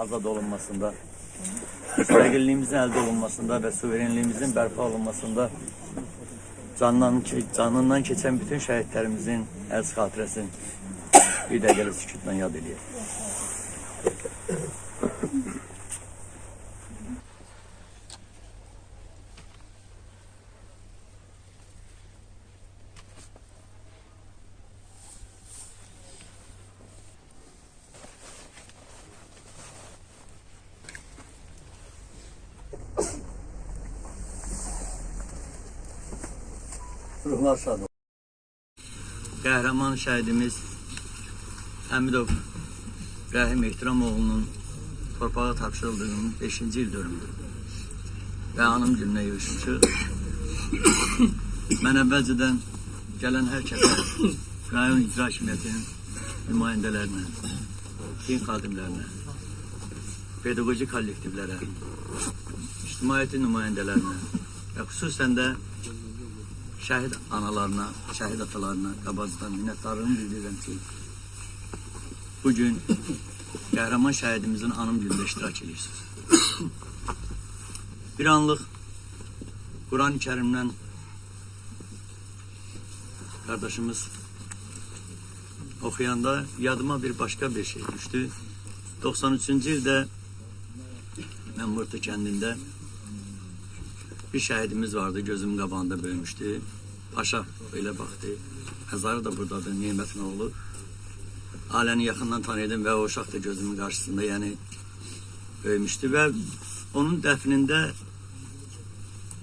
azad olunmasında, müstəqilliyimizin əldə olunmasında və suverenliyimizin bərpa olunmasında canından keçən bütün şəhidlərimizin əziz xatirəsini bir dəqiqəlik sükutla yad eləyək. Ruhlar şad olsun. Qəhrəman şəhidimiz Həmidov Rəhim Ehtiramoğlu'nun torpağa tapşırıldığının 5-ci il dönümüdür. Və anım gününə yığışmışıq. Mən əvvəlcədən gələn hər kəsə, rayon icra hakimiyyətinin nümayəndələrinə, din xadimlərinə, pedaqoji kollektivlərə, ictimaiyyətin nümayəndələrinə və xüsusən də şəhid analarına, şəhid atalarına qabacdan minnətdarlığımı bildirirəm ki, bugün qəhrəman şəhidimizin anım günündə iştirak edirsiniz. Bir anlıq Quran-ı Kərimdən qardaşımız oxuyanda yadıma bir başqa bir şey düşdü. 93-cü ildə mən Murta kəndində bir şəhidimiz vardı, gözümün qabağında böyümüşdü. Paşa belə baxdı, məzarı da buradadır, Nemətin oğlu. Aləni yaxından tanıydım və o uşaq da gözümün qarşısında, yəni böyümüşdü və onun dəfnində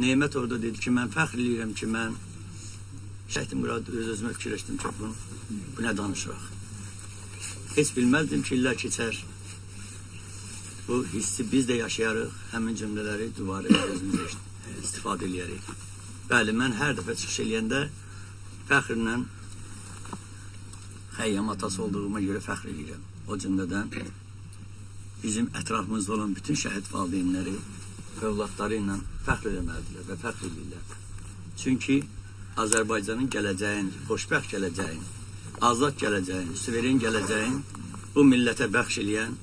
Nemət orada dedi ki, mən fəxr edirəm ki, mən şəhidin burada öz-özümə fikirləşdim ki, bu nə danışıraq. Heç bilməzdim ki, illər keçər. Bu hissi biz də yaşayarıq, həmin cümlələri duvarı özümüzə istifadə edərək. Bəli, mən hər dəfə çıxış eləyəndə fəxrlə Xəyyam atası olduğuma görə fəxr edirəm. O cümlədən bizim ətrafımızda olan bütün şəhid valideynləri övladları ilə fəxr eləməlidirlər və fəxr edirlər. Çünki Azərbaycanın gələcəyin, xoşbəxt gələcəyin, azad gələcəyin, suveren gələcəyin bu millətə bəxş eləyən,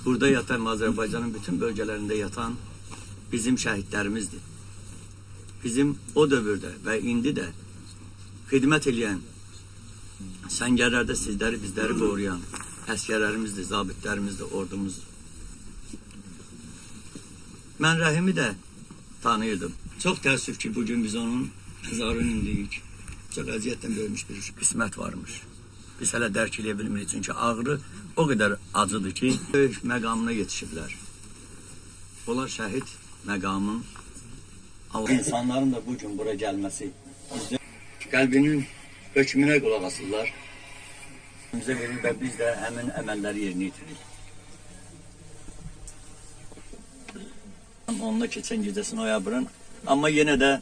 burada yatan Azərbaycanın bütün bölgələrində yatan bizim şəhidlərimizdir. Bizim o dövrdə və indi də xidmət eləyən, səngərlərdə sizləri, bizləri qoruyan əskərlərimizdir, zabitlərimizdir, ordumuzdur. Mən Rəhimi də tanıyırdım. Çox təəssüf ki, bugün biz onun məzarını indiyik. Çox əziyyətdən böyümüş bir qismət varmış. Biz hələ dərk eləyə bilmirik, çünki ağrı o qədər acıdır ki, böyük məqamına yetişiblər. Onlar şəhid məqamın İnsanların da bugün bura gəlməsi, qəlbinin hökmünə qulaq asırlar. Bizə verir və biz də həmin əməlləri yerinə yetiririk. Onunla keçən gecəsi noyabrın, amma yenə də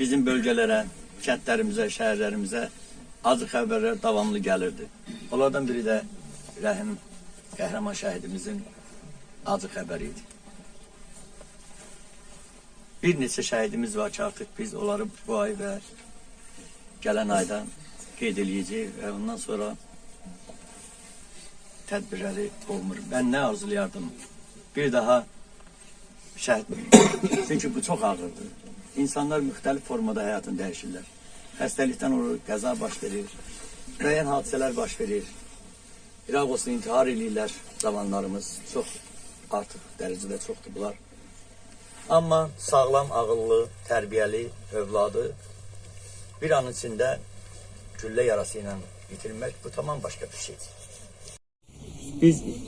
bizim bölgələrə, kəndlərimizə, şəhərlərimizə acı xəbərlər davamlı gəlirdi. Onlardan biri də Rəhim qəhrəman şəhidimizin acı xəbəri idi. Bir neçə şəhidimiz var ki, artıq biz onları bu ay və gələn ayda qeyd eləyəcəyik və ondan sonra tədbirləri olmur. Mən nə arzulayardım? Bir daha şəhid. Çünki bu çox ağırdır. İnsanlar müxtəlif formada həyatını dəyişirlər. Xəstəlikdən olur, qəza baş verir, müəyyən hadisələr baş verir. İraq olsun, intihar eləyirlər zamanlarımız. Çox artıq dərəcədə çoxdur bunlar. Amma sağlam, ağıllı, tərbiyəli övladı bir an içində güllə yarası ilə bitirmək bu tamam başqa bir şeydir.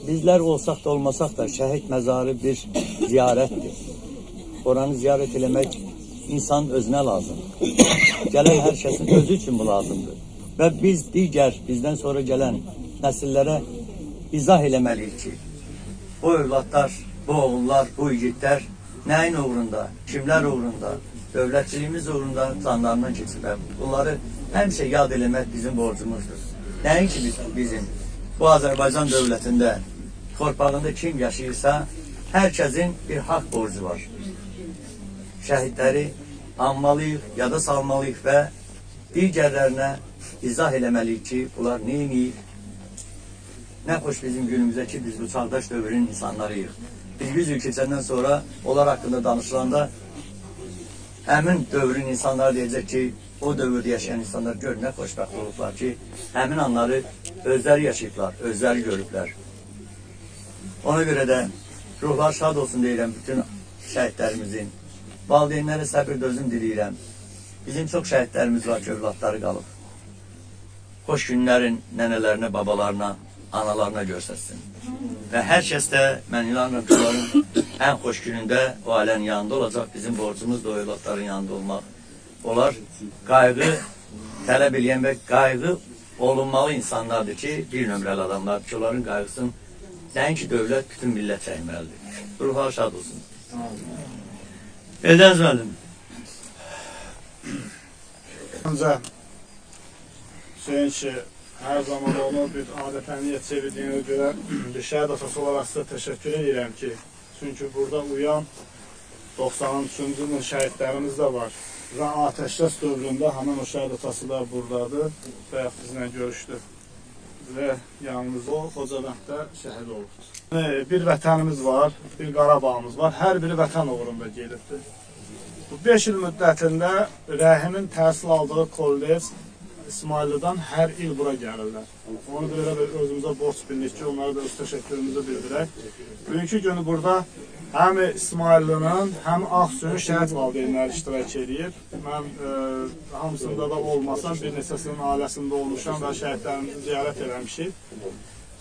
Bizlər olsaq da olmasaq da şəhid məzarı bir ziyarətdir. Oranı ziyarət eləmək insanın özünə lazımdır. Gələn hər kəsin özü üçün bu lazımdır. Və biz digər, bizdən sonra gələn nəsillərə izah eləməliyik ki, bu övladlar, bu oğullar, bu yiğitlər nəyin uğrunda, kimlər uğrunda, dövlətçiliyimiz uğrunda canlarından keçiblər. Bunları həmişə yad eləmək bizim borcumuzdur. Nəinki bizim bu Azərbaycan dövlətində, torpağında kim yaşayırsa, hər kəsin bir haqq borcu var. Şəhidləri anmalıyıq, yada salmalıyıq və digərlərinə izah eləməliyik ki, bunlar neyiniyik, ne hoş bizim günümüzde ki biz bu çağdaş dövrün insanlarıyıq. Bir 100 yıl keçəndən sonra onlar hakkında danışılanda həmin dövrün insanları diyecek ki, o dövrde yaşayan insanlar gör ne xoşbəxt olublar ki, həmin anları özləri yaşayıblar, özləri görüblər. Ona göre de ruhlar şad olsun deyirəm bütün şəhidlərimizin. Valideynlərə səbir dözüm diləyirəm. Bizim çok şəhidlərimiz var ki, övladları qalıb. Xoş günlərin nənələrinə, babalarına, analarına görsətsin. Və hər kəs də, mən inanıram ki, onların ən xoş günündə o ailənin yanında olacaq. Bizim borcumuz da o övladların yanında olmaq. Onlar qayğı tələb edən və qayğı olunmalı insanlardır ki, bir nömrəli adamlar ki, onların qayğısını nəinki dövlət, bütün millət çəkməlidir. Ruhlar şad olsun. Eldəniz müəllim. Ancaq Hüseyin ki, hər zaman onu bir adətənliyə çevirdiyinə görə bir şəhid atası olaraq sizə təşəkkür edirəm ki, çünki burada uyan 93-cü ilin şəhidlərimiz də var və Atəşkəs dövründə həmin o şəhid atası da buradadır və bizlə görüşdü və yalnız o Xocabənddə şəhid olubdur. Bir vətənimiz var, bir Qarabağımız var, hər biri vətən uğrunda gedibdir. Bu 5 il müddətində Rəhimin təhsil aldığı kollec İsmailli'dən hər il bura gəlirlər. Onu da özümüzə borc bildik ki, onlara da öz təşəkkürümüzü bildirək. Bugünkü günü burada həm İsmailli'nin, həm Ağsuyun şəhid valideynləri iştirak edir. Mən hamısında da olmasam, bir neçəsinin ailəsində olmuşam və şəhidlərimizi ziyarət eləmişik.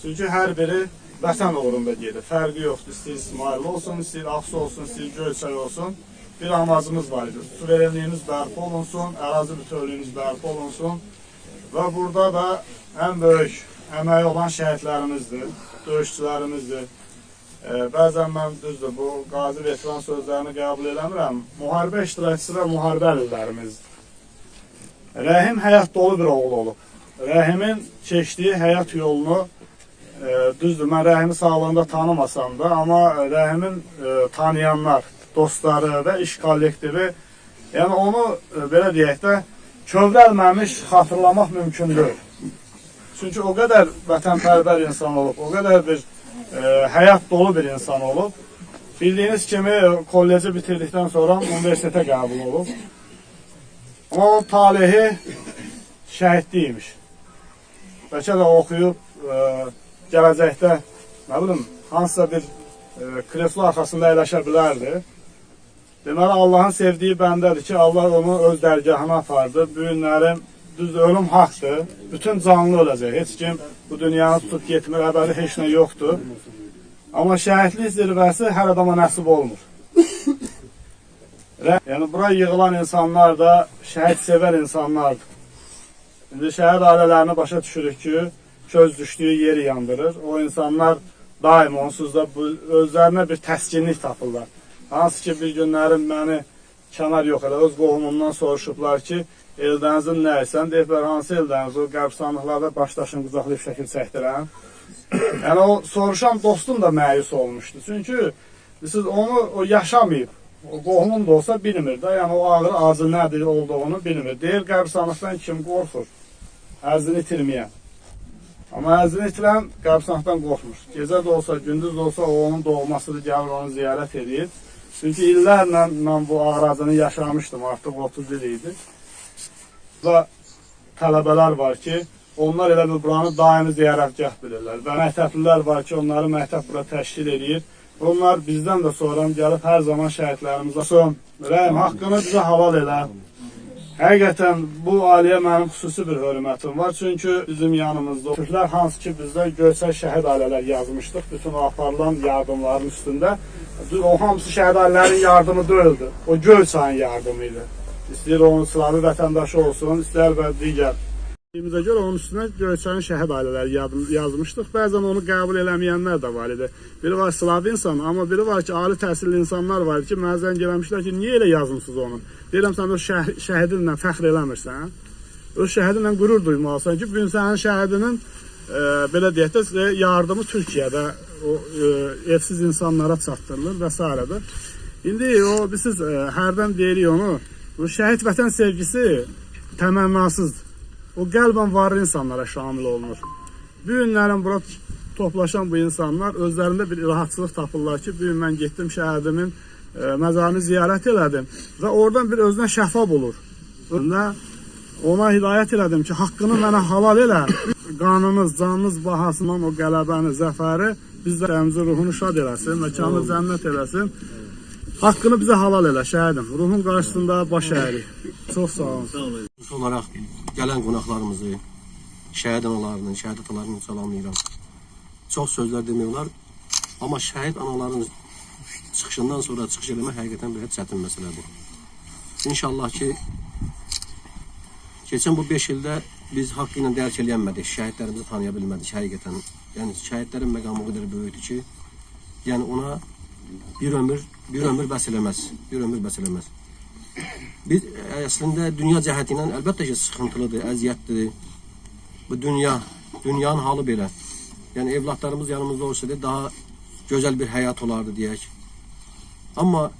Çünki hər biri vətən uğrunda gedir. Fərqi yoxdur. İstəyir İsmailli olsun, istəyir Ağsu olsun, istəyir Göyçay olsun. Bir amacımız var idi. Suverenliyimiz bərpa olunsun, ərazi bütövlüyümüz bərpa olunsun. Və burada da ən böyük əməyi olan şəhidlərimizdir, döyüşçülərimizdir. Bəzən mən düzdür, bu qazi veteran sözlərini qəbul eləmirəm. Müharibə iştirakçısı və müharibə əlillərimizdir. Rəhim həyat dolu bir oğul olub. Rəhimin keçdiyi həyat yolunu, düzdür, mən Rəhimi sağlığında tanımasam da, amma Rəhimin tanıyanlar, dostları və iş kollektivi, yəni onu belə deyək də, kövrəlməmiş xatırlamaq mümkündür. Çünki o qədər vətənpərvər insan olub, o qədər bir həyat dolu bir insan olub. Bildiyiniz kimi kolleci bitirdikdən sonra universitetə qəbul olub. Amma onun talehi şəhidliymiş. Bəlkə də oxuyub gələcəkdə, nə bilim, hansısa bir kreslo arxasında əyləşə bilərdi. Deməli, Allahın sevdiyi bəndədir ki, Allah onu öz dərgahına apardı. Bu günlərim, düzdür, ölüm haqdır. Bütün canlı öləcək. Heç kim bu dünyanı tutub getmir, əbədi heç nə yoxdur. Amma şəhidlik zirvəsi hər adama nəsib olmur. Yəni, bura yığılan insanlar da şəhid sevər insanlardır. İndi şəhid ailələrini başa düşürük ki, köz düşdüyü yeri yandırır. O insanlar daim onsuz da özlərinə bir təskinlik tapırlar. Hansı ki, bir günlərim məni kənar yox elə, öz qohumundan soruşublar ki, Eldənizin nəysən? Deyiblər, hansı Eldəniz? O qəbirstanlıqlarda başdaşını qucaqlayıb şəkil çəkdirən. Yəni, o soruşan dostum da məyus olmuşdu. Çünki siz onu o yaşamayıb, o qohumun da olsa bilmir də, yəni o ağır acı nədir olduğunu bilmir. Deyir, qəbirstanlıqdan kim qorxur? Ərzini itirməyən. Amma ərzini itirən qəbirstanlıqdan qorxmur. Gecə də olsa, gündüz də olsa, o onun doğmasıdır, gəlir onu ziyarət edir. Çünki illərlə mən bu ağracını yaşamışdım, artıq 30 il idi. Burada tələbələr var ki, onlar elə bir buranı daimi ziyarətgah bilirlər. Və məktəblilər var ki, onları məktəb bura təşkil edir. Onlar bizdən də sonra gəlib hər zaman şəhidlərimizə son. Rəhim, haqqını bizə halal elə. Həqiqətən bu ailəyə mənim xüsusi bir hörmətim var. Çünki bizim yanımızda Türklər hansı ki bizdə Göyçay şəhid ailələr yazmışdıq. Bütün o aparılan yardımların üstündə. O hamısı şəhid ailələrin yardımı deyildi. O Göyçayın yardımı idi. İstəyir onun Slavi vətəndaşı olsun, istər və digər. Bizə görə onun üstünə Göyçayın şəhid ailələri yazmışdıq. Bəzən onu qəbul eləməyənlər də var idi. Biri var Slavi insan, amma biri var ki, ali təhsilli insanlar var ki, mənə zəng eləmişlər ki, niyə elə yazmısınız onu? Deyirəm, sən o şəhidinlə fəxr eləmirsən. O şəhidinlə qürur duymalısan ki, bugün sənin şəhidinin belə deyək də yardımı Türkiyədə o evsiz insanlara çatdırılır və s. İndi o, biz hərdən deyirik onu, bu şəhid vətən sevgisi təmənnasızdır. O qəlbən varlı insanlara şamil olunur. Bu günlərin bura toplaşan bu insanlar özlərində bir rahatsızlıq tapırlar ki, bugün mən getdim şəhədimin məzarını ziyarət elədim və oradan bir özünə şəfa bulur. Ona hidayət elədim ki, haqqını mənə halal elə. Qanınız, canınız bahasından o qələbəni, zəfəri bizlərimizin ruhunu şad eləsin, məkanı cənnət eləsin. Haqqını bizə halal elə şəhidim. Ruhun qarşısında baş əyirik. Çox sağ olun. Sağ olun. Olaraq gələn qonaqlarımızı, şəhid analarını, şəhid atalarını salamlayıram. Çox sözlər demək olar, amma şəhid anaların çıxışından sonra çıxış eləmək həqiqətən bir çətin məsələdir. İnşallah ki, keçən bu 5 ildə biz haqqı ilə dərk eləyənmədik, şəhidlərimizi tanıya bilmədik həqiqətən. Yəni şəhidlərin məqamı o qədər böyükdür ki, yəni ona bir ömür bəs eləməz, bir ömür bəs eləməz. Biz əslində dünya cəhəti ilə əlbəttə ki, sıxıntılıdır, əziyyətdir. Bu dünyanın halı belə. Yəni evlatlarımız yanımızda olsaydı daha gözəl bir həyat olardı deyək. Amma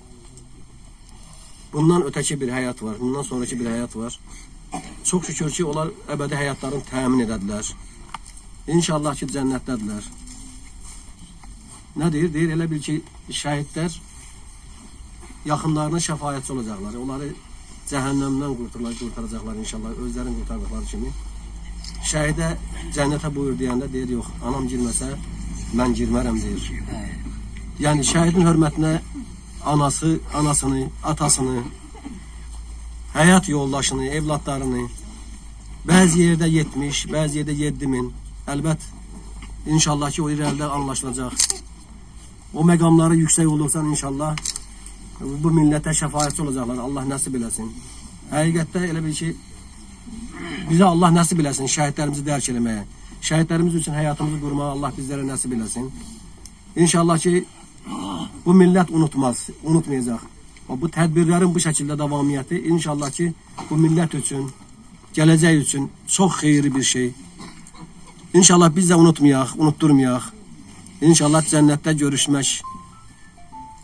bundan ötəki bir həyat var, bundan sonraki bir həyat var. Çox şükür ki, onlar əbədi həyatlarını təmin edədilər. İnşallah ki, cənnətdədirlər. Nə deyir? Deyir, elə bil ki, şəhidlər yaxınlarına şəfayətçi olacaqlar. Onları cəhənnəmdən qurtaracaqlar inşallah, özlərini qurtardıqları kimi. Şəhidə cənnətə buyur deyəndə deyir, yox, anam girməsə, mən girmərəm deyir. Yəni, şəhidin hörmətinə anasını, atasını, həyat yoldaşını, evlatlarını, bəzi yerdə 70, bəzi yerdə 7000, əlbət, inşallah ki, o irəlidə anlaşılacaq. O məqamları yüksək olursan, inşallah, bu millətə şəfayətçi olacaqlar, Allah nəsib eləsin. Həqiqətdə elə bil ki, bizə Allah nəsib eləsin, şəhidlərimizi dərk eləməyə, şəhidlərimiz üçün həyatımızı qurmağa Allah bizlərə nəsib eləsin. İnşallah ki, bu millət unutmayacaq. Bu tədbirlərin bu şəkildə davamiyyəti inşallah ki, bu millət üçün, gələcək üçün çox xeyirli bir şey. İnşallah biz də unutmayaq, unutturmayaq. İnşallah cənnətdə görüşmək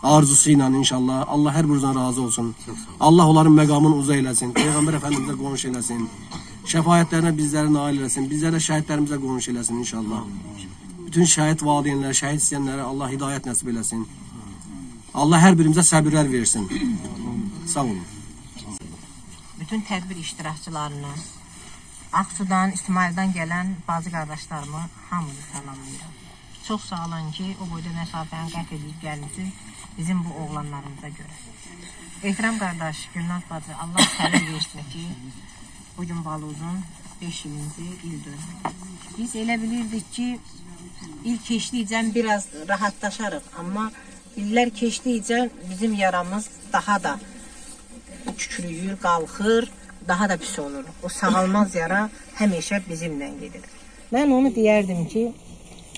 arzusu ilə inşallah. Allah hər birimizdən razı olsun. Allah onların məqamını uza eləsin. Peyğəmbər Əfəndimizə qonşu eləsin. Şəfayətlərinə bizləri nail eləsin. Bizlərə şəhidlərimizə qonşu eləsin inşallah. Bütün şəhid valideynlərə, şəhid istəyənlərə Allah hidayət nəsib eləsin. Allah hər birimizə səbirlər versin. Sağ olun. Bütün tədbir iştirakçılarını, Aksu'dan, İsmail'dan gələn bazı qardaşlarımı hamını salamlayıram. Çox sağ olun ki, o boyda məsafəni qət edib gəlmişsiniz bizim bu oğlanlarımıza görə. Ehtiram qardaş, Gülnaz bacı, Allah səbir versin ki, bugün Baluzun 5 ilimizi il dönür. Biz elə bilirdik ki, il keçdikcə biraz rahatlaşarıq, amma İllər keçdikcə bizim yaramız daha da kükrüyür, qalxır, daha da pis olur. O sağalmaz yara həmişə bizimlə gedir. Mən onu deyərdim ki,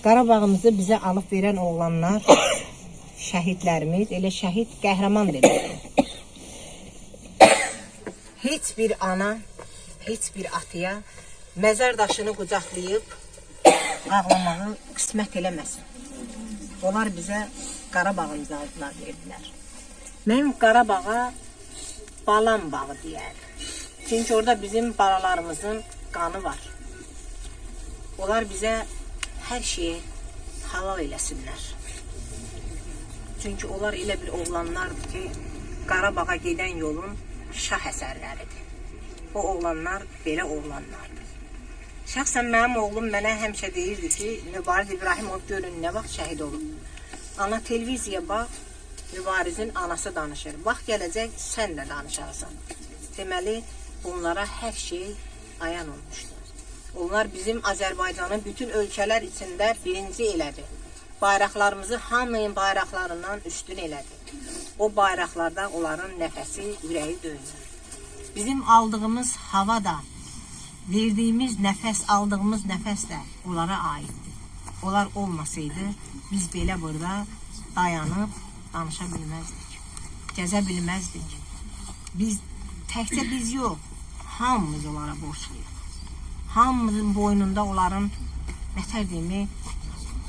Qarabağımızı bizə alıb verən oğlanlar, şəhidlərimiz, elə şəhid qəhrəman demək. Heç bir ana, heç bir atıya məzar daşını qucaqlayıb ağlamağı qismət eləməsin. Onlar bizə Qarabağımızı aldılar verdilər. Mən Qarabağa balam bağı deyərdim. Çünki orada bizim balalarımızın qanı var. Onlar bizə hər şeyi halal eləsinlər. Çünki onlar elə bir oğlanlardır ki, Qarabağa gedən yolun şah əsərləridir. O oğlanlar belə oğlanlardır. Şəxsən mənim oğlum mənə həmişə deyirdi ki, Mübariz İbrahimov görün nə vaxt şəhid olub. Ana televiziyaya bax, Mübarizin anası danışır. Vaxt gələcək, sən də danışarsan. Deməli, bunlara hər şey ayan olmuşdur. Onlar bizim Azərbaycanın bütün ölkələr içində birinci elədi. Bayraqlarımızı hamının bayraqlarından üstün elədi. O bayraqlarda onların nəfəsi, ürəyi döyünür. Bizim aldığımız hava da, verdiyimiz nəfəs, aldığımız nəfəs də onlara aiddir. Onlar olmasaydı, biz belə burada dayanıb danışa bilməzdik, gəzə bilməzdik. Biz, təkcə biz yox, hamımız onlara borçluyuz. Hamımızın boynunda onların nətər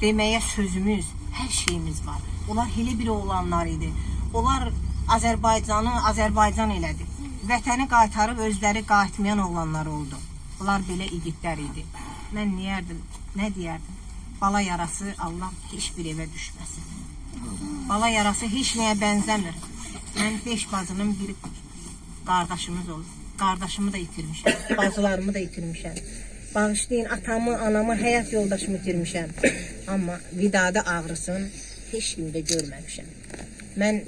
deməyə sözümüz, hər şeyimiz var. Onlar elə bir oğlanlar idi. Onlar Azərbaycanı Azərbaycan elədi. Vətəni qaytarıb özləri qayıtmayan oğlanlar oldu. Onlar belə igidlər idi. Mən nə deyərdim? bala yarası Allah heç bir evə düşməsin. Bala yarası heç nəyə bənzəmir. Mən 5 bacının bir qardaşımız olub. Qardaşımı da itirmişəm, bacılarımı da itirmişəm. Bağışlayın, atamı, anamı, həyat yoldaşımı itirmişəm. Amma vidada ağrısın heç kimdə görməmişəm. Mən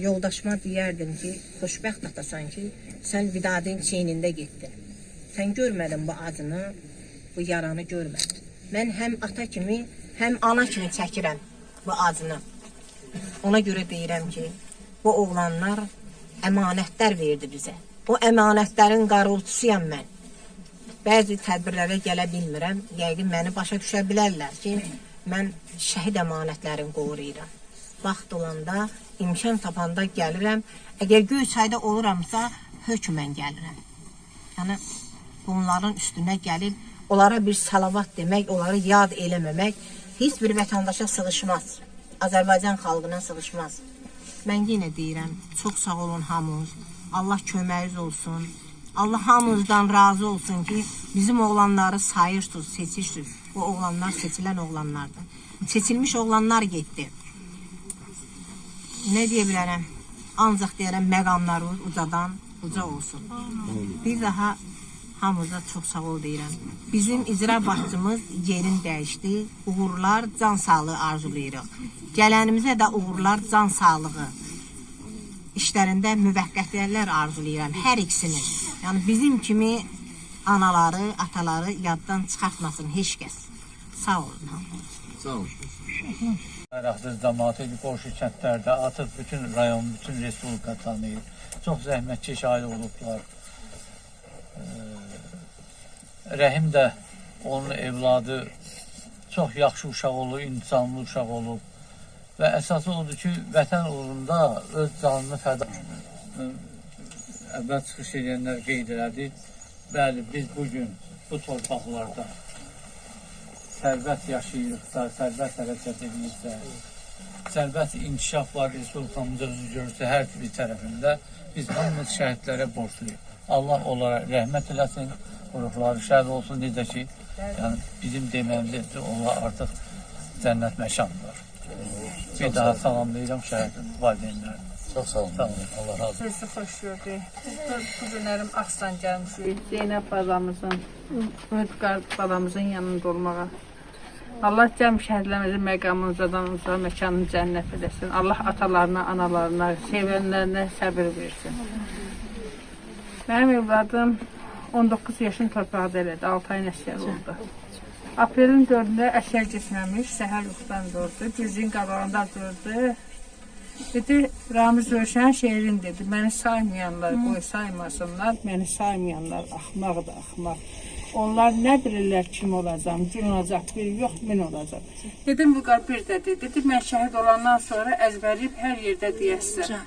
yoldaşıma deyərdim ki, xoşbəxt atasan ki, sən vidadın çeynində getdin. Sən görmədin bu acını, bu yaranı görmədin. Mən həm ata kimi, həm ana kimi çəkirəm bu acını. Ona görə deyirəm ki, bu oğlanlar əmanətlər verdi bizə. O əmanətlərin qarultusuyam mən. Bəzi tədbirlərə gələ bilmirəm. Yəqin məni başa düşə bilərlər ki, mən şəhid əmanətlərini qoruyuram. Vaxt olanda, imkan tapanda gəlirəm. Əgər Göyçayda oluramsa, hökmən gəlirəm. Yəni, bunların üstünə gəlib, onlara bir salavat demək, onları yad eləməmək heç bir vətəndaşa sığışmaz. Azərbaycan xalqına sığışmaz. Mən yenə deyirəm, çox sağ olun hamınız. Allah köməyiniz olsun. Allah hamımızdan razı olsun ki, bizim oğlanları sayırsınız, seçirsiniz. Bu oğlanlar seçilən oğlanlardır. Seçilmiş oğlanlar getdi. Nə deyə bilərəm? Ancaq deyərəm, məqamlarımız ucadan uca olsun. Bir daha hamımıza çox sağ ol deyirəm. Bizim icra başçımız yerin dəyişdi. Uğurlar, can sağlığı arzulayırıq. Gələnimizə də uğurlar, can sağlığı. İşlərində müvəqqətiyyətlər arzulayıram, hər ikisini. Yəni bizim kimi anaları, ataları yaddan çıxartmasın heç kəs. Sağ olun. Sağ olun. Məraqsız cəmaatı qonşu kəndlərdə atıb bütün rayon, bütün respublika tanıyır. Çox zəhmətkeş ailə olublar. Rəhim də onun evladı çox yaxşı uşaq olub, insanlı uşaq olub. Və əsası odur ki, vətən uğrunda öz canını fəda əvvəl çıxış edənlər qeyd elədi. Bəli, biz bugün bu torpaqlarda sərvət yaşayırıqsa, sərvət hərəkət ediriksə, sərvət inkişaf var, respublikamız özü görürsə hər bir tərəfində biz hamımız şəhidlərə borçluyuz. Allah onlara rəhmət eləsin, ruhları şəhid olsun, necə ki, yəni bizim deməyimizdir, onlar artıq cənnət məşandır. Bir daha salamlayıram şəhidin valideynlərini. Çox sağ olun. Sağ olun. Allah razı olsun. Sizi xoş gördük. Biz bu günlərim Ağstan gəlmişik. Zeynəb balamızın, Ümidqar balamızın yanında olmağa. Allah cəm şəhidlərimizin məqamınızdan uzağa məkanını cənnət edəsin. Allah atalarına, analarına, sevənlərinə səbir versin. Mənim evladım 19 yaşın torpaqda elədi, 6 ayın əsgər oldu. Aprelin 4-də əsgər getməmiş, səhər yuxudan durdu, güzün qabağında durdu. Dedi, Ramiz Rövşən şeirin dedi, məni saymayanlar, qoy saymasınlar, məni saymayanlar axmaqdır, axmaq. Onlar nə bilirlər kim olacam, gün olacaq, bir yox, min olacaq. Dedim, Vüqar bir də dedi, mən şəhid olandan sonra əzbərləyib hər yerdə deyəsən.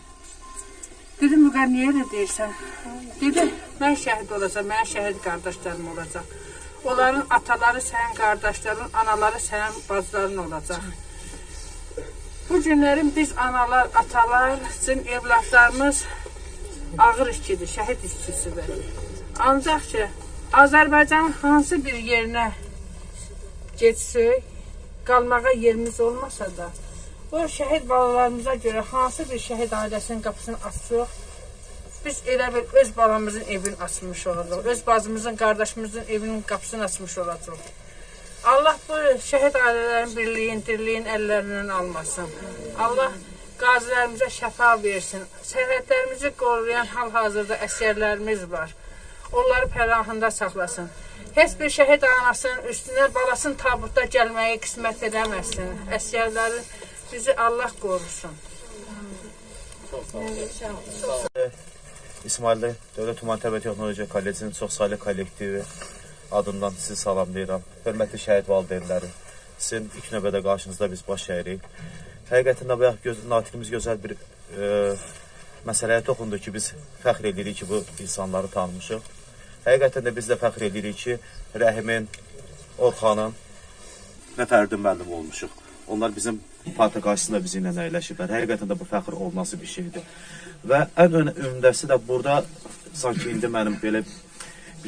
Dedim, Vüqar, niyə elə deyirsən? Dedi, mən şəhid olacam, mənim şəhid qardaşlarım olacaq. Onların ataları sənin qardaşların, anaları sənin bacıların olacaq. Bu günlərin biz analar, atalar, sizin evlatlarımız ağır işçidir, şəhid işçisidir. Ancaq ki, Azərbaycanın hansı bir yerinə getsək, qalmağa yerimiz olmasa da, o şəhid balalarımıza görə hansı bir şəhid ailəsinin qapısını açıq, biz elə bir öz balamızın evini açmış olacaq, öz bacımızın, qardaşımızın evinin qapısını açmış olacaq. Allah bu şəhid ailələrin birliyin, dirliyin əllərindən almasın. Allah qazilərimizə şəfa versin. Sərhədlərimizi qoruyan hal-hazırda əsgərlərimiz var. Onları pənahında saxlasın. Heç bir şəhid anasının üstünə balasının tabutda gəlməyi qismət edəməsin. Əsgərləri bizi Allah qorusun. İsmailli Dövlət Humanitar və Texnologiya Kollecinin çoxsaylı kollektivi adından sizi salamlayıram. Hörmətli şəhid valideynləri, sizin ilk növbədə qarşınızda biz baş əyirik. Həqiqətən də bayaq natiqimiz gözəl bir məsələyə toxundu ki, biz fəxr edirik ki, bu insanları tanımışıq. Həqiqətən də biz də fəxr edirik ki, Rəhimin, Orxanın və Fərdin müəllim olmuşuq. Onlar bizim parti qarşısında bizimlə əyləşiblər. Həqiqətən də bu fəxr olması bir şeydir. Və ən önəmlisi də burada sanki indi mənim belə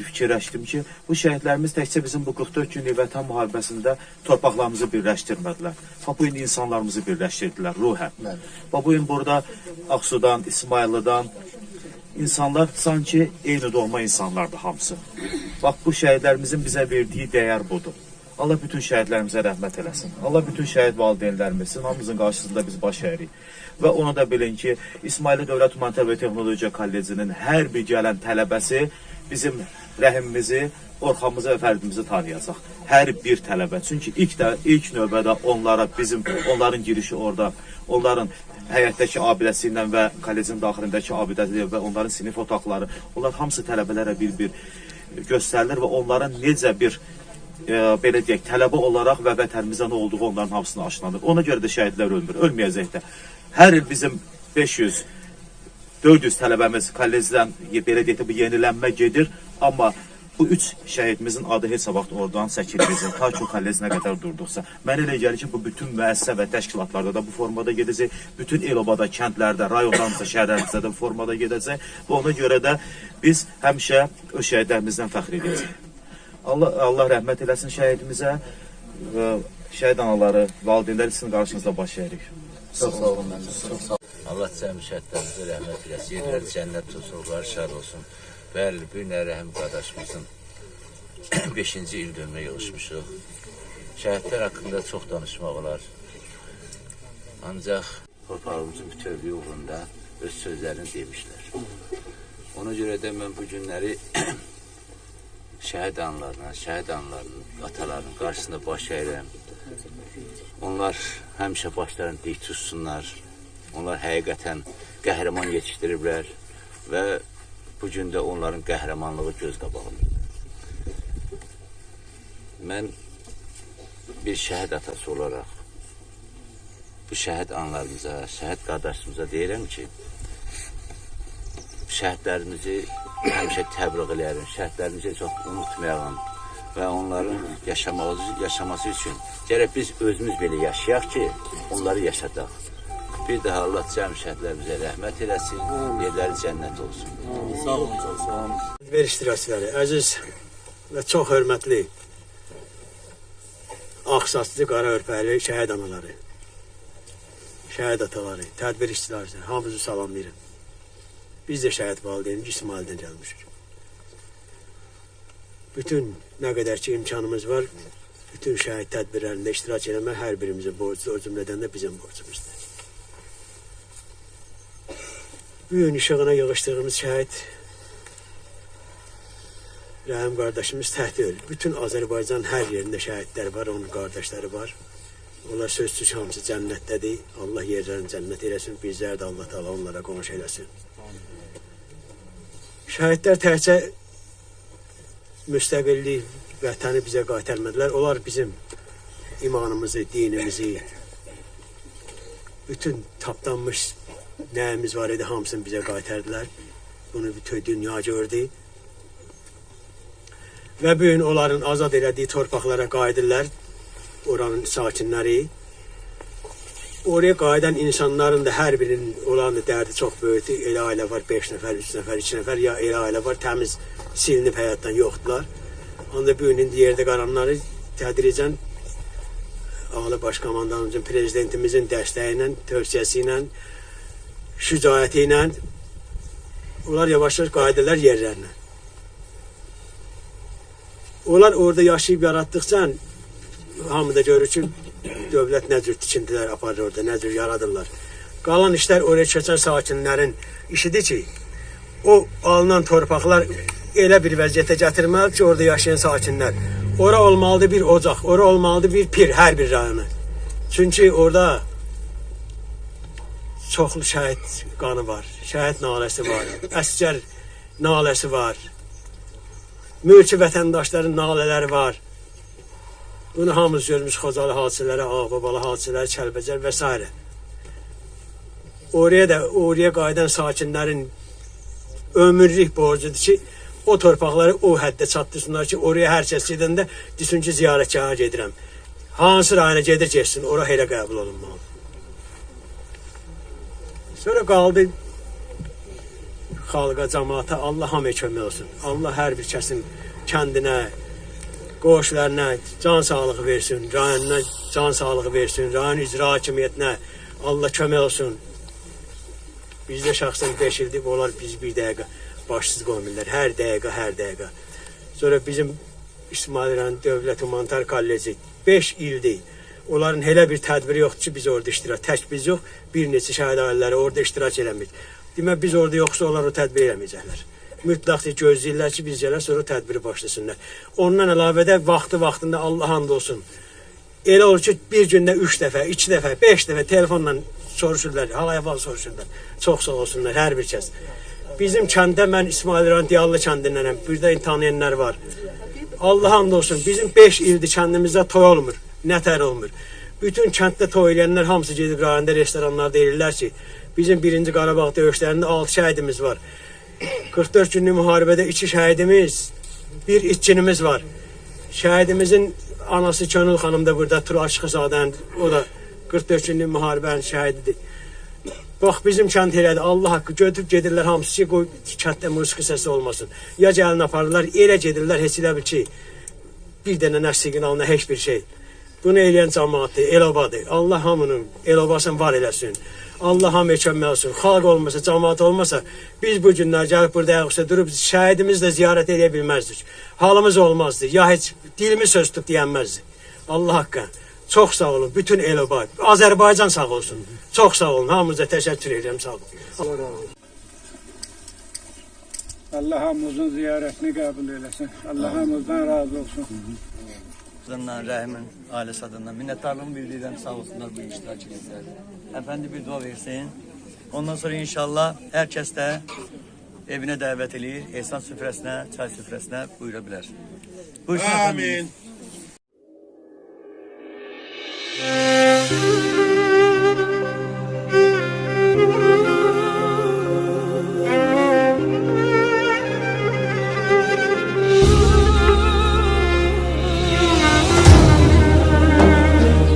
fikirləşdim ki, bu şəhidlərimiz təkcə bizim bu 44 günlük vətən müharibəsində torpaqlarımızı birləşdirmədilər. Bu gün insanlarımızı birləşdirdilər ruhən. Bu gün burada Ağsudan, İsmayıllıdan insanlar sanki eyni doğma insanlardır hamısı. Bax, bu şəhidlərimizin bizə verdiyi dəyər budur. Allah bütün şəhidlərimizə rəhmət eləsin. Allah bütün şəhid valideynlərimizin hamımızın qarşısında biz baş əyirik. Və onu da bilin ki, İsmayıllı Dövlət Humanitar və Texnologiya Kollecinin hər bir gələn tələbəsi bizim rəhimimizi, orxamızı və fərdimizi tanıyacaq. Hər bir tələbə. Çünki ilk növbədə onların girişi orada, onların həyətdəki abidəsi ilə və kollecin daxilindəki abidəsi və onların sinif otaqları, onlar hamısı tələbələrə bir-bir göstərilir və onların necə bir belə deyək, tələbə olaraq və vətənimizə nə olduğu onların hamısını aşılanır. Ona görə də şəhidlər ölmür, ölməyəcək də. Hər il bizim 500, 400 tələbəmiz kollecdən belə deyək, bu yenilənmə gedir, amma bu 3 şəhidimizin adı heç vaxt oradan çəkilməyəcək, ta ki o kollecinə qədər durduqsa. Mən elə gəlir ki, bu bütün müəssisə və təşkilatlarda da bu formada gedəcək, bütün el-obada, kəndlərdə, rayonlarımızda, şəhərlərimizdə də bu formada gedəcək və ona görə də biz həmişə o şəhidlərimizdən fəxr edəcəyik. Allah rəhmət eləsin şəhidimizə və şəhid anaları, valideynlər sizin qarşınızda baş əyirik. Çox sağ olun, çox sağ olun. Allah cəmi şəhidlərimizə rəhmət eləsin, yerləri cənnət tutsunlar, şad olsun. Bəli, bu gün Rəhim qardaşımızın 5-ci il dönmə yığışmışıq. Şəhidlər haqqında çox danışmaq olar. Ancaq torpağımızın bütövlüyü uğrunda öz sözlərini demişlər. Ona görə də mən bu günləri şəhid anlarının, atalarının qarşısında baş əyirəm. Onlar həmişə başlarını dik tutsunlar. Onlar həqiqətən qəhrəman yetişdiriblər və bu gün də onların qəhrəmanlığı göz qabağındadır. Mən bir şəhid atası olaraq bu şəhid anlarımıza, şəhid qardaşımıza deyirəm ki, şəhidlərimizi həmişə təbriq eləyərim, şəhidlərimizi çox unutmayalım və onların yaşaması üçün gərək biz özümüz belə yaşayaq ki, onları yaşadaq. Bir daha Allah cəmi şəhidlərimizə rəhmət eləsin, yerləri cənnət olsun. Sağ olun, çox sağ olun. Ver iştirakçıları, əziz və çox hörmətli Ağsaçlı, Qaraörpəli şəhid anaları, şəhid ataları, tədbir iştirakçıları, hamınızı salamlayırım. Biz də şəhid valideynik, İsmaildən gəlmişik. Bütün nə qədər ki imkanımız var, bütün şəhid tədbirlərində iştirak eləmək hər birimizin borcudur, o cümlədən də bizim borcumuzdur. Bu gün işığına yığışdığımız şəhid Rəhim qardaşımız təhti ölür. Bütün Azərbaycan hər yerində şəhidlər var, onun qardaşları var. Onlar sözsüz hamısı cənnətdədir. Allah yerlərini cənnət eləsin, bizlər də Allah Taala onlara qonş eləsin. Şəhidlər təkcə müstəqillik, vətəni bizə qaytarmadılar. Onlar bizim imanımızı, dinimizi, bütün tapdanmış nəyimiz var idi, hamısını bizə qaytardılar. Bunu bütün dünya gördü. Və bu gün onların azad elədiyi torpaqlara qayıdırlar, oranın sakinləri. Oraya qayıdan insanların da hər birinin olan dərdi çox böyükdür. Elə ailə var, 5 nəfər, 3 nəfər, 2 nəfər, ya elə ailə var, təmiz silinib həyatdan yoxdular. Onda bu gün indi yerdə qalanları tədricən Ali Başkomandanımızın, prezidentimizin dəstəyi ilə, tövsiyəsi ilə, şücaəti ilə onlar yavaş-yavaş qayıdırlar yerlərinə. Onlar orada yaşayıb yaratdıqca hamı da görür ki, dövlət nə cür tikintilər aparır orada, nə cür yaradırlar. Qalan işlər oraya keçən sakinlərin işidir ki, o alınan torpaqlar elə bir vəziyyətə gətirməlidir ki, orada yaşayan sakinlər. Ora olmalıdır bir ocaq, ora olmalıdır bir pir, hər bir rayona. Çünki orada çoxlu şəhid qanı var, şəhid naləsi var, əsgər naləsi var, mülki vətəndaşların nalələri var. Bunu hamımız görmüş Xocalı hadisələri, Ağbabalı hadisələri, Kəlbəcər və s. Oraya qayıdan sakinlərin ömürlük borcudur ki, o torpaqları o həddə çatdırsınlar ki, oraya hər kəs gedəndə desin ki, ziyarətgaha gedirəm. Hansı rayona gedir, geçsin, ora elə qəbul olunmalı. Sonra qaldı xalqa, cəmaata Allah hamıya kömək olsun. Allah hər bir kəsin kəndinə, qoşlarına can sağlığı versin, rayonuna can sağlığı versin, rayon icra hakimiyyətinə Allah kömək olsun. Bizdə şəxsən 5 ildir, onlar biz bir dəqiqə başsız qoymurlar. Hər dəqiqə. Sonra bizim İsmail Rəyan Dövlət Humanitar Kolleci 5 ildir. Onların elə bir tədbiri yoxdur ki, biz orada iştirak. Tək biz yox, bir neçə şəhid ailələri orada iştirak eləmir. Demək, biz orada yoxsa onlar o tədbir eləməyəcəklər. Mütləq gözləyirlər ki, biz gələr, sonra tədbiri başlasınlar. Ondan əlavə də vaxtında Allah and olsun. Elə olur ki, bir gündə 3 dəfə, 2 dəfə, 5 dəfə telefonla soruşurlar, hal-əhval soruşurlar. Çox sağ olsunlar, hər bir kəs. Bizim kəndə, mən İsmail Rəyan Diyallı kəndindənəm, burada tanıyanlar var. Allah and olsun, bizim 5 ildir kəndimizdə toy olmur, nətər olmur. Bütün kənddə toy eləyənlər hamısı gedib rayonda, restoranlarda eləyirlər ki, bizim 1-ci Qarabağ döyüşlərində 6 şəhidimiz var. 44 günlük müharibədə 2 şəhidimiz, 1 itkinimiz var. Şəhidimizin anası Könül xanım da burada, Tural Şıxızadənin, o da 44 günlük müharibənin şəhididir. Bax, bizim kənd elədir, Allah haqqı götürüb gedirlər hamısı ki, qoy kənddə musiqi səsi olmasın. Ya gəlin aparırlar, elə gedirlər, heç elə bil ki, bir dənə nə siqnalına heç bir şey. Bunu eləyən cəmaatdır, el-obadır. Allah hamının el-obasını var eləsin. Allah hamıya kömək olsun. Xalq olmasa, cəmaat olmasa, biz bu günlər gəlib burada ayaqüstə durub şəhidimizlə ziyarət edə bilməzdik. Halımız olmazdı. Ya heç dilimiz söz tutub deyənməzdi. Allah haqqı. Çox sağ olun. Bütün el-oba. Azərbaycan sağ olsun. Çox sağ olun. Hamınıza təşəkkür edirəm. Sağ olun. Allah hamımızın ziyarətini qəbul eləsin. Allah hamımızdan razı olsun. Rəhimin ailəsi adından minnətdarlığımı bildirirəm, sağ olsunlar bu iştirak edirlər. Əfəndi bir dua versin. Ondan sonra inşallah hər kəs də evinə dəvət edir, ehsan süfrəsinə, çay süfrəsinə buyura bilər. Buyursun əfəndim.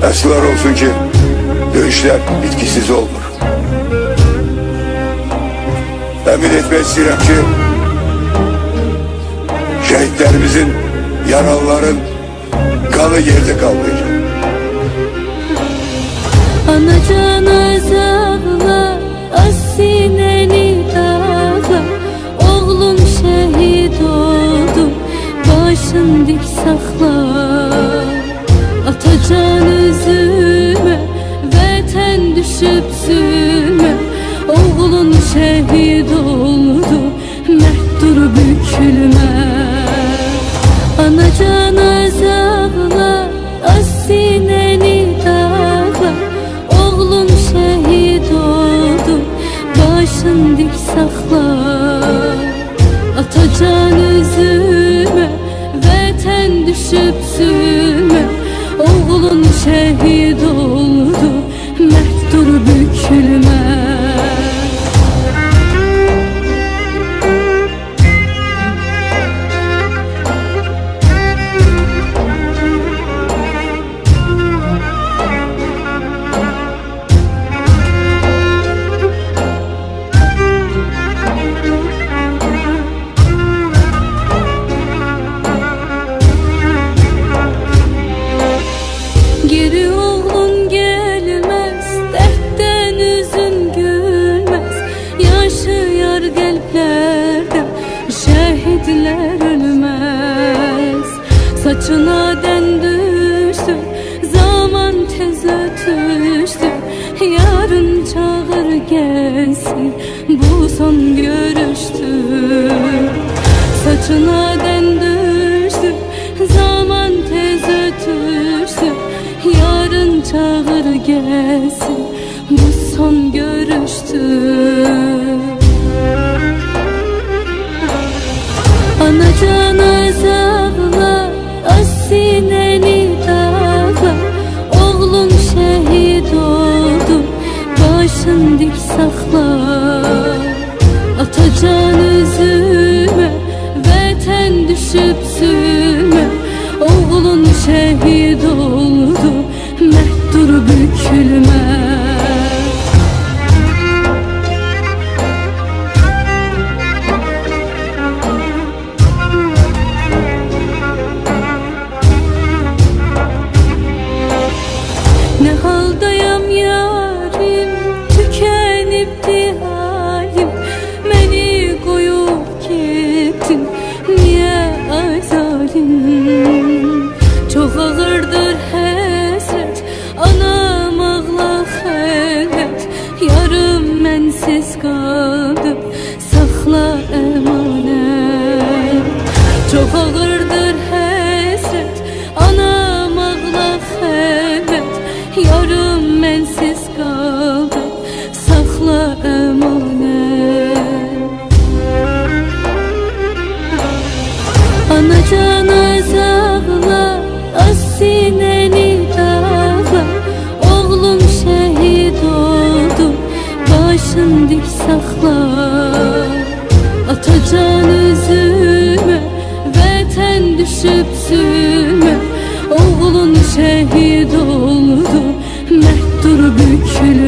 Əslər olsun ki, döyüşlər bitkisiz olmur. Əmin etmək istəyirəm ki, şəhidlərimizin, yaralıların qanı yerdə qalmayacaq. Anacan azağla, asinəni dağla, oğlum şəhid oldu, başın dik saxla. Atacan üzüme, vətən düşüb zulme, oğlun şəhid oldu, mərd dur bükülmə. Anacan azağla, asinəni dağla, oğlun şəhid oldu, başın dik saxla. Atacan üzüme, vətən düşüb zulme, oğlun şəhid oldu, mərd dur bükülmə. Geri oğlun gelmez, dertten üzün gülmez, yaşayar kalplerde, şehitler ölmez. Saçına den düştü, zaman tez ötüştü, yarın çağır gelsin, bu son görüştür. Saçına den düştü, zaman tez ötüştü, yarın çağır gelsin, bu son görüştür. Anacan azağla, asinəni dağla, oğlum şəhid oldu, başın dik saxla. Atacan üzüme, vətən düşüb zulme, oğlun şəhid oldu, mərd dur bükülmə. yarım mənsiz qaldım. Saxla əmanət. Çox ağırdır həsrət, anam ağla xəlvət. Yarım mənsiz qaldım. Saxla əmanət. Anacan azağla, az sinəni dağla. Oğlum şəhid oldu, başın dik saxla. Atacan üzümə, vətən düşüb sümə. Oğlun şəhid oldu, məhdur bükülür.